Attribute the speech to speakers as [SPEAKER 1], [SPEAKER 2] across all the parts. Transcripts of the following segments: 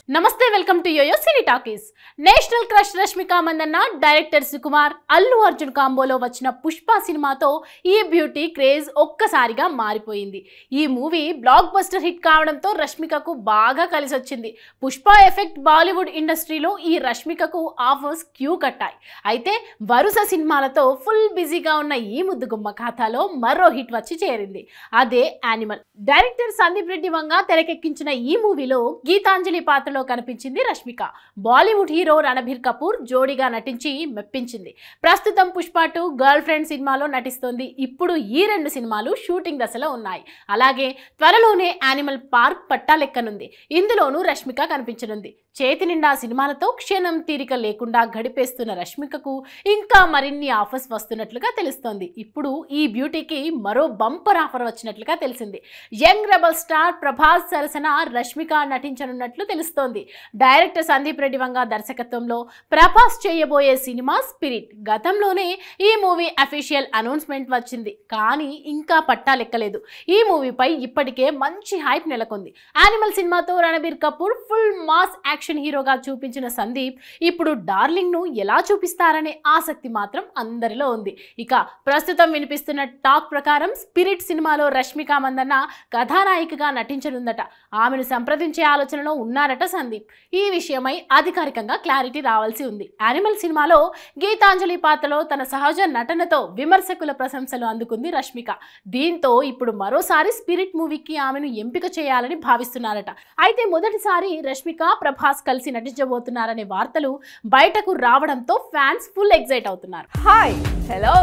[SPEAKER 1] నమస్తే, welcome to YoYo Cine Talkies. National crush Rashmika Mandanna, director Sukumar, Allu Arjun కాంబోలో వచ్చిన పుష్ప సినిమాతో ఈ బ్యూటీ క్రేజ్ ఒక్కసారిగా మారిపోయింది. ఈ మూవీ బ్లాక్ బస్టర్ హిట్ కావడంతో రష్మికకు బాగా కలిసి వచ్చింది. పుష్ప ఎఫెక్ట్ బాలీవుడ్ ఇండస్ట్రీలో ఈ రష్మికకు ఆఫర్స్ క్యూ కట్టాయి. అయితే వరుస సినిమాలతో ఫుల్ బిజీగా ఉన్న ఈ ముద్దుగుమ్మ ఖాతాలో మరో హిట్ వచ్చి చేరింది. అదే యానిమల్. డైరెక్టర్ సందీప్ రెడ్డి వంగ తెరకెక్కించిన ఈ మూవీలో గీతాంజలి పాత్రలో కనిపించింది రష్మిక. బాలీవుడ్ హీరో రణబీర్ కపూర్ జోడీగా నటించి మెప్పించింది. ప్రస్తుతం పుష్ప 2 గర్ల్ ఫ్రెండ్ సినిమాలో నటిస్తోంది. ఇప్పుడు ఈ 2 సినిమాలు షూటింగ్ దశలో ఉన్నాయి. అలాగే త్వరలోనే యానిమల్ పార్క్ పట్టాలెక్కనుంది. ఇందులోనూ రష్మిక కనిపించనుంది. చేతి నిండా సినిమాలతో క్షణం తీరిక లేకుండా గడిపేస్తున్న రష్మికకు ఇంకా మరిన్ని ఆఫర్స్ వస్తున్నట్లుగా తెలుస్తోంది. ఇప్పుడు ఈ బ్యూటీకి మరో బంపర్ ఆఫర్ వచ్చినట్లుగా తెలిసింది. యంగ్ రెబల్ స్టార్ ప్రభాస్ సరసన రష్మిక నటించనున్నట్లు తెలుస్తోంది. డైరెక్టర్ సందీప్ రెడ్డి వంగ దర్శకత్వంలో ప్రభాస్ చేయబోయే సినిమా స్పిరిట్. గతంలోనే ఈ మూవీ అఫీషియల్ అనౌన్స్మెంట్ వచ్చింది, కానీ ఇంకా పట్టాలెక్కలేదు. ఈ మూవీపై ఇప్పటికే మంచి హైప్ నెలకొంది. యానిమల్ సినిమాతో Ranbir Kapoor full mass action హీరోగా చూపించిన సందీప్ ఇప్పుడు డార్లింగ్ ను ఎలా చూపిస్తారనే ఆసక్తి మాత్రం అందరిలో ఉంది. ఇక ప్రస్తుతం వినిపిస్తున్న టాక్ ప్రకారం స్పిరిట్ సినిమాలో రష్మిక మందన్న కథానాయికగా నటించనుందట. ఆమెను సంప్రదించే ఆలోచనలో ఉన్నారట సందీప్. ఈ విషయమై అధికారికంగా క్లారిటీ రావాల్సి ఉంది. యానిమల్ సినిమాలో గీతాంజలి పాత్రలో తన సహజ నటనతో విమర్శకుల ప్రశంసలు అందుకుంది రష్మిక. దీంతో ఇప్పుడు మరోసారి స్పిరిట్ మూవీకి ఆమెను ఎంపిక చేయాలని భావిస్తున్నారట. అయితే మొదటిసారి రష్మిక ప్రభాస్ కలిసి నటించబోతున్నారనే వార్తలు బయటకు రావడంతో ఫ్యాన్స్ ఫుల్ ఎక్సైట్ అవుతున్నారు.
[SPEAKER 2] హాయ్, హలో,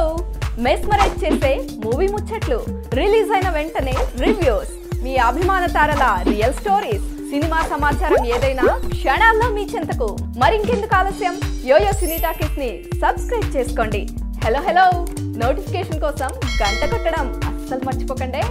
[SPEAKER 2] మెస్మరైజ్ చేసే మూవీ ముచ్చట్లు, రిలీజ్ అయిన వెంటనే రివ్యూస్, మీ అభిమాన తారల రియల్ స్టోరీస్, సినిమా సమాచారం ఏదైనా క్షణాల్లో మీ చెంతకు. మరింకెందుకు ఆలస్యం, యోయో సినీ టాకీస్ ని సబ్స్క్రైబ్ చేసుకోండి. హలో హలో నోటిఫికేషన్ కోసం గంట కొట్టడం అస్సలు మర్చిపోకండి.